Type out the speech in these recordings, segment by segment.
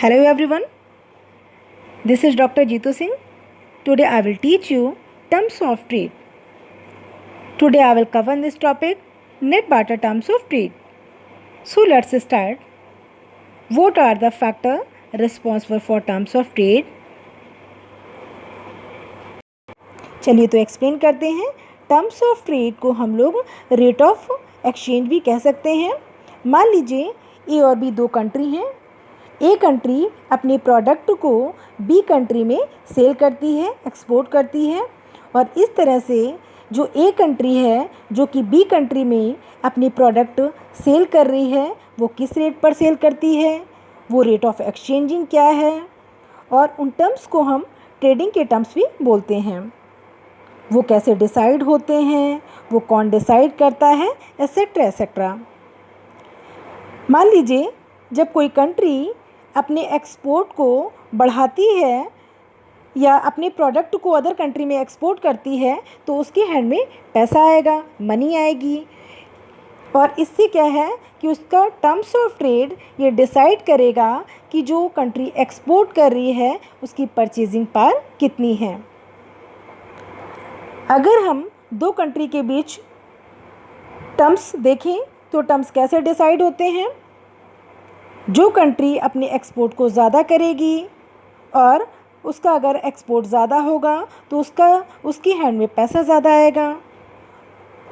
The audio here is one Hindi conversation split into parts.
Hello everyone, this is Dr. Jeetu Singh. Today I will teach you terms of trade. Today I will cover this topic net barter terms of trade. So let's start. What are the factors responsible for terms of trade? चलिए तो एक्सप्लेन करते हैं. टर्म्स ऑफ ट्रेड को हम लोग रेट ऑफ एक्सचेंज भी कह सकते हैं. मान लीजिए ए और बी दो कंट्री हैं. ए कंट्री अपने प्रोडक्ट को बी कंट्री में सेल करती है, एक्सपोर्ट करती है, और इस तरह से जो ए कंट्री है जो कि बी कंट्री में अपने प्रोडक्ट सेल कर रही है वो किस रेट पर सेल करती है, वो रेट ऑफ एक्सचेंजिंग क्या है, और उन टर्म्स को हम ट्रेडिंग के टर्म्स भी बोलते हैं. वो कैसे डिसाइड होते हैं, वो कौन डिसाइड करता है, एसेट्रा एसेट्रा. मान लीजिए जब कोई कंट्री अपने एक्सपोर्ट को बढ़ाती है या अपने प्रोडक्ट को अदर कंट्री में एक्सपोर्ट करती है तो उसके हैंड में पैसा आएगा, मनी आएगी, और इससे क्या है कि उसका टर्म्स ऑफ ट्रेड ये डिसाइड करेगा कि जो कंट्री एक्सपोर्ट कर रही है उसकी परचेजिंग पावर कितनी है. अगर हम दो कंट्री के बीच टर्म्स देखें तो टर्म्स कैसे डिसाइड होते हैं. जो कंट्री अपने एक्सपोर्ट को ज़्यादा करेगी और उसका अगर एक्सपोर्ट ज़्यादा होगा तो उसकी हैंड में पैसा ज़्यादा आएगा.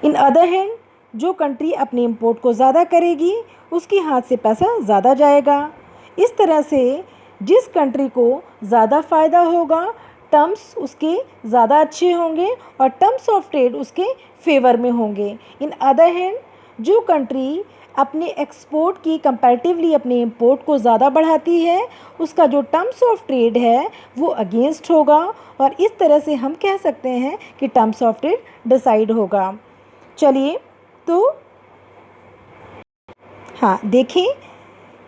इन अदर हैंड जो कंट्री अपने इंपोर्ट को ज़्यादा करेगी उसके हाथ से पैसा ज़्यादा जाएगा. इस तरह से जिस कंट्री को ज़्यादा फ़ायदा होगा टर्म्स उसके ज़्यादा अच्छे होंगे और टर्म्स ऑफ ट्रेड उसके फेवर में होंगे. इन अदर हैंड जो कंट्री अपने एक्सपोर्ट की कंपैरेटिवली अपने इंपोर्ट को ज़्यादा बढ़ाती है उसका जो टर्म्स ऑफ ट्रेड है वो अगेंस्ट होगा, और इस तरह से हम कह सकते हैं कि टर्म्स ऑफ ट्रेड डिसाइड होगा. चलिए तो हाँ देखें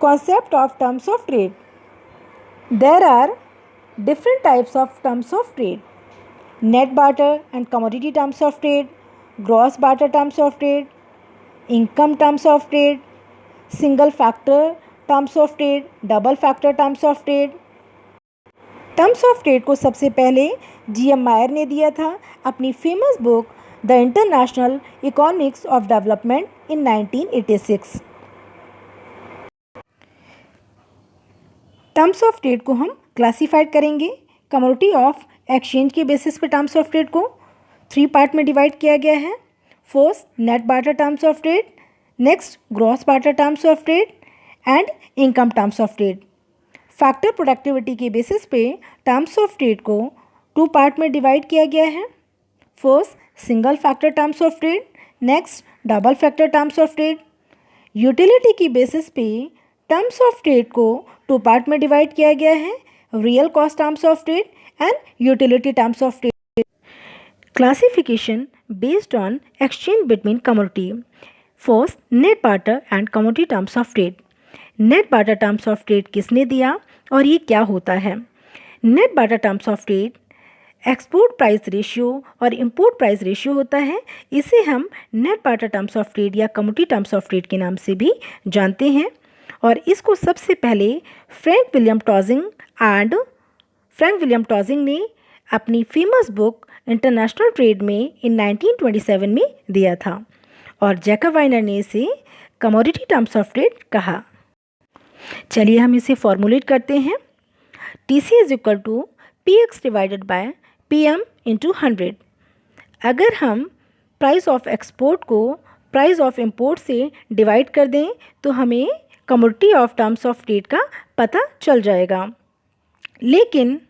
concept of terms of trade. There are different types of terms of trade: net barter and commodity terms of trade, gross barter terms of trade, income terms of trade, single factor terms of trade, double factor terms of trade. Terms of trade को सबसे पहले जी.एम. मायर ने दिया था अपनी famous book the international economics of development in 1986. Terms of trade को हम क्लासीफाइड करेंगे. कमोडिटी ऑफ एक्सचेंज के बेसिस पे टर्म्स ऑफ ट्रेड को 3 पार्ट में डिवाइड किया गया है. First net barter terms of trade, next gross barter terms of trade and income terms of trade. Factor productivity के बेसिस पे टर्म्स ऑफ ट्रेड को 2 पार्ट में डिवाइड किया गया है. First single factor terms of trade, next double factor terms of trade. Utility की बेसिस पे टर्म्स ऑफ ट्रेड को 2 पार्ट में डिवाइड किया गया है. Real cost terms of trade and utility terms of trade. Classification based on exchange between commodity. First net barter and commodity terms of trade. Net barter terms of trade किसने दिया और ये क्या होता है. Net barter terms of trade export price ratio और इंपोर्ट प्राइस रेशियो होता है. इसे हम net barter terms of trade या कमोडिटी टर्म्स ऑफ ट्रेड के नाम से भी जानते हैं, और इसको सबसे पहले फ्रैंक विलियम टॉजिंग ने अपनी फेमस बुक इंटरनेशनल ट्रेड में इन 1927 में दिया था, और जैकब वाइनर ने इसे कमोडिटी टर्म्स ऑफ ट्रेड कहा. चलिए हम इसे फॉर्मुलेट करते हैं. TC is equal to PX divided by PM into 100. अगर हम प्राइस ऑफ एक्सपोर्ट को प्राइस ऑफ इंपोर्ट से डिवाइड कर दें तो हमें commodity of terms of trade का पता चल जाएगा. लेकिन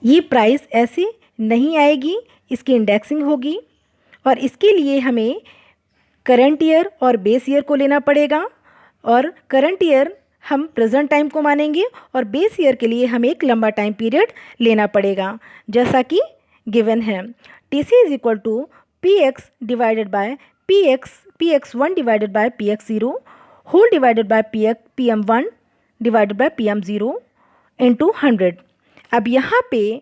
ये प्राइस ऐसे नहीं आएगी, इसकी इंडेक्सिंग होगी, और इसके लिए हमें करंट ईयर और बेस ईयर को लेना पड़ेगा. और करंट ईयर हम प्रेजेंट टाइम को मानेंगे और बेस ईयर के लिए हमें एक लंबा टाइम पीरियड लेना पड़ेगा, जैसा कि गिवन है. TC is equal to PX divided by PX1 divided by PX0 whole divided by PM1 divided by PM0 into 100. अब यहाँ पे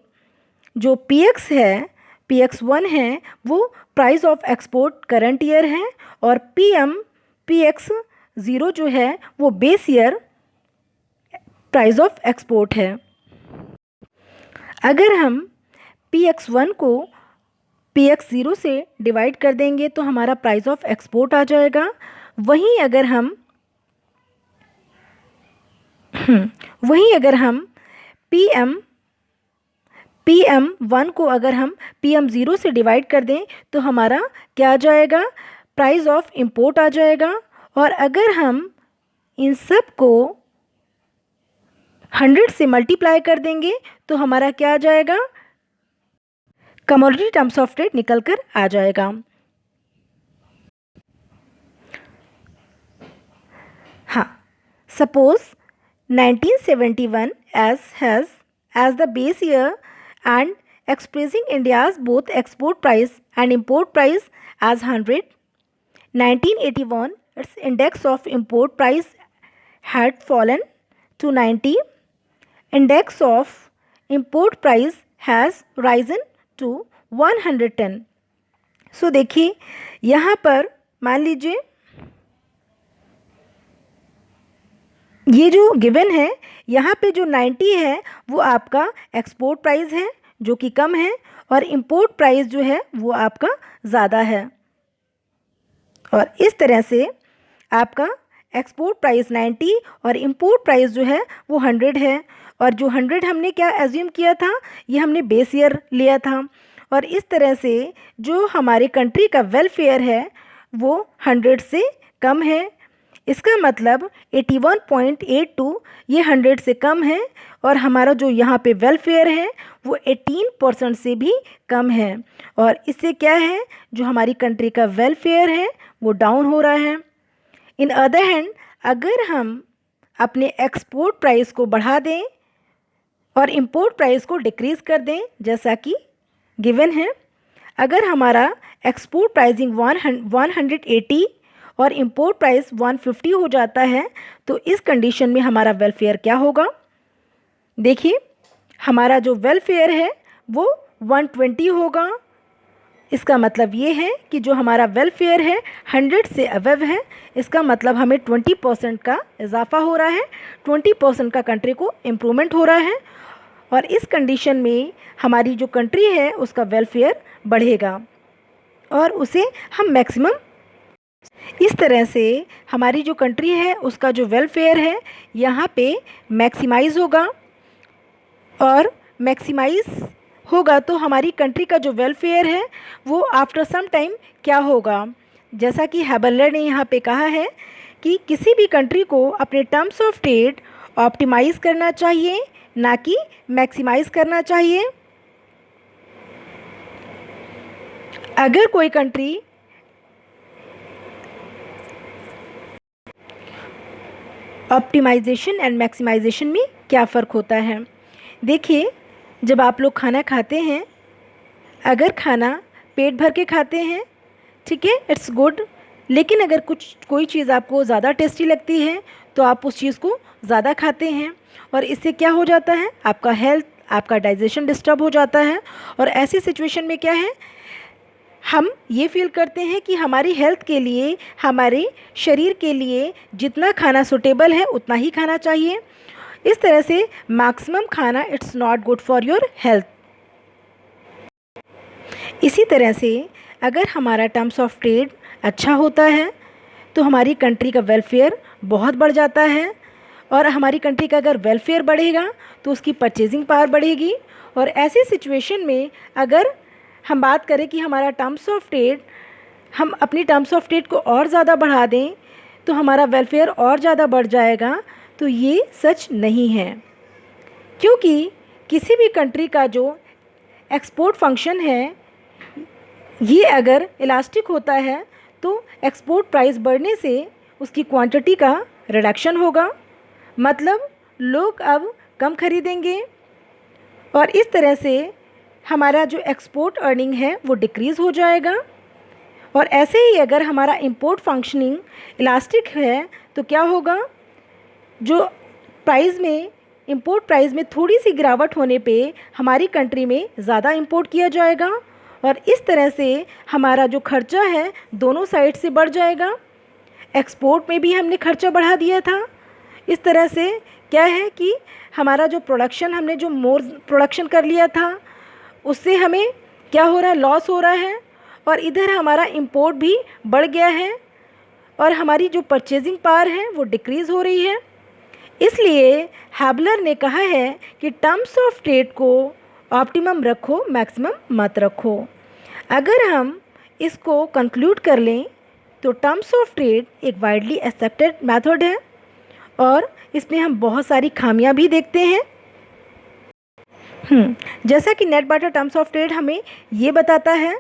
जो PX है, PX1 है, वो price of export current year है, और PX0 जो है वो base year price of export है। अगर हम PX1 को PX0 से डिवाइड कर देंगे तो हमारा प्राइस ऑफ एक्सपोर्ट आ जाएगा। वहीं अगर हम PM1 को अगर हम PM0 से डिवाइड कर दें तो हमारा क्या आ जाएगा, प्राइस ऑफ इंपोर्ट आ जाएगा। और अगर हम इन सब को 100 से मल्टीप्लाई कर देंगे तो हमारा क्या आ जाएगा, कमोडिटी टर्म्स ऑफ ट्रेड निकल कर आ जाएगा। हाँ, suppose 1971 as the base year and expressing India's both export price and import price as 100. 1981 its index of import price had fallen to 90. Index of import price has risen to 110. सो देखिए यहाँ पर मान लीजिए ये जो गिवन है यहाँ पे जो 90 है वो आपका एक्सपोर्ट प्राइस है जो कि कम है, और इंपोर्ट प्राइस जो है वो आपका ज़्यादा है। और इस तरह से आपका एक्सपोर्ट प्राइस 90 और इंपोर्ट प्राइस जो है वो 100 है। और जो 100 हमने क्या एज्यूम किया था, ये हमने बेस ईयर लिया था। और इस तरह से जो हमारे कंट्री का वेलफेयर है वो 100 से कम है। इसका मतलब 81.82 ये 100 से कम है, और हमारा जो यहाँ पे वेलफेयर है वो 18% से भी कम है। और इससे क्या है, जो हमारी कंट्री का वेलफेयर है वो डाउन हो रहा है। इन अदर हैंड अगर हम अपने एक्सपोर्ट प्राइस को बढ़ा दें और इंपोर्ट प्राइस को डिक्रीज़ कर दें, जैसा कि गिवन है, अगर हमारा एक्सपोर्ट प्राइसिंग 180 और इंपोर्ट प्राइस 150 हो जाता है तो इस कंडीशन में हमारा वेलफेयर क्या होगा। देखिए हमारा जो वेलफेयर है वो 120 होगा। इसका मतलब ये है कि जो हमारा वेलफेयर है 100 से अबव है। इसका मतलब हमें 20% का इजाफा हो रहा है, 20% का कंट्री को इम्प्रूवमेंट हो रहा है। और इस कंडीशन में हमारी जो कंट्री है उसका वेलफेयर बढ़ेगा और उसे हम मैक्सिमम, इस तरह से हमारी जो कंट्री है उसका जो वेलफेयर है यहाँ पे मैक्सिमाइज़ होगा। और मैक्सिमाइज़ होगा तो हमारी कंट्री का जो वेलफेयर है वो आफ्टर सम टाइम क्या होगा, जैसा कि हैबलर ने यहाँ पे कहा है कि किसी भी कंट्री को अपने टर्म्स ऑफ ट्रेड ऑप्टिमाइज़ करना चाहिए, ना कि मैक्सिमाइज़ करना चाहिए। अगर कोई कंट्री ऑप्टिमाइजेशन एंड मैक्सिमाइजेशन में क्या फ़र्क होता है। देखिए जब आप लोग खाना खाते हैं, अगर खाना पेट भर के खाते हैं, ठीक है, इट्स गुड, लेकिन अगर कोई चीज़ आपको ज़्यादा टेस्टी लगती है तो आप उस चीज़ को ज़्यादा खाते हैं, और इससे क्या हो जाता है, आपका हेल्थ, आपका डाइजेशन डिस्टर्ब हो जाता है। और ऐसी सिचुएशन में क्या है, हम ये फील करते हैं कि हमारी हेल्थ के लिए, हमारे शरीर के लिए जितना खाना सूटेबल है उतना ही खाना चाहिए। इस तरह से मैक्सिमम खाना it's not good for your health. इसी तरह से अगर हमारा टर्म्स ऑफ ट्रेड अच्छा होता है तो हमारी कंट्री का वेलफेयर बहुत बढ़ जाता है, और हमारी कंट्री का अगर वेलफेयर बढ़ेगा तो उसकी परचेजिंग पावर बढ़ेगी। और ऐसी सिचुएशन में अगर हम बात करें कि हमारा टर्म्स ऑफ ट्रेड, हम अपनी टर्म्स ऑफ ट्रेड को और ज़्यादा बढ़ा दें तो हमारा वेलफेयर और ज़्यादा बढ़ जाएगा, तो ये सच नहीं है। क्योंकि किसी भी कंट्री का जो एक्सपोर्ट फंक्शन है ये अगर इलास्टिक होता है तो एक्सपोर्ट प्राइस बढ़ने से उसकी क्वांटिटी का रिडक्शन होगा, मतलब लोग अब कम खरीदेंगे, और इस तरह से हमारा जो एक्सपोर्ट अर्निंग है वो डिक्रीज़ हो जाएगा। और ऐसे ही अगर हमारा इंपोर्ट फंक्शनिंग इलास्टिक है तो क्या होगा, जो प्राइस में, इंपोर्ट प्राइस में थोड़ी सी गिरावट होने पे हमारी कंट्री में ज़्यादा इंपोर्ट किया जाएगा, और इस तरह से हमारा जो खर्चा है दोनों साइड से बढ़ जाएगा। एक्सपोर्ट में भी हमने खर्चा बढ़ा दिया था इस तरह से क्या है कि हमारा जो प्रोडक्शन, हमने जो मोर प्रोडक्शन कर लिया था, उससे हमें क्या हो रहा है, लॉस हो रहा है। और इधर हमारा इंपोर्ट भी बढ़ गया है और हमारी जो परचेजिंग पावर है वो डिक्रीज़ हो रही है। इसलिए हैबलर ने कहा है कि टर्म्स ऑफ ट्रेड को ऑप्टिमम रखो, मैक्सिमम मत रखो। अगर हम इसको कंक्लूड कर लें तो टर्म्स ऑफ ट्रेड एक वाइडली एक्सेप्टेड मेथड है और इसमें हम बहुत सारी खामियां भी देखते हैं। जैसा कि net barter terms of trade हमें ये बताता है,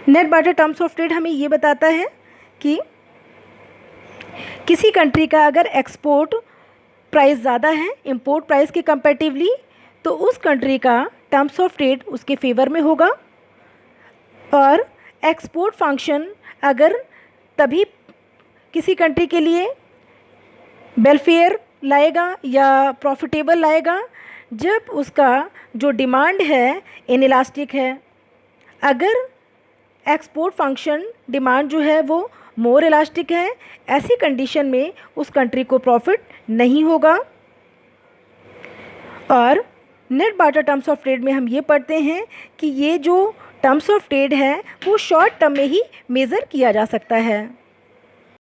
net barter terms of trade हमें ये बताता है कि किसी कंट्री का अगर एक्सपोर्ट प्राइस ज़्यादा है इंपोर्ट प्राइस के कंपैरेटिवली, तो उस कंट्री का टर्म्स ऑफ ट्रेड उसके फेवर में होगा। और एक्सपोर्ट फंक्शन अगर तभी किसी कंट्री के लिए वेलफेयर लाएगा या प्रॉफिटेबल लाएगा जब उसका जो डिमांड है इनइलास्टिक है। अगर एक्सपोर्ट फंक्शन डिमांड जो है वो मोर इलास्टिक है, ऐसी कंडीशन में उस कंट्री को प्रॉफिट नहीं होगा। और net barter terms of trade में हम ये पढ़ते हैं कि ये जो टर्म्स ऑफ ट्रेड है वो शॉर्ट टर्म में ही मेज़र किया जा सकता है।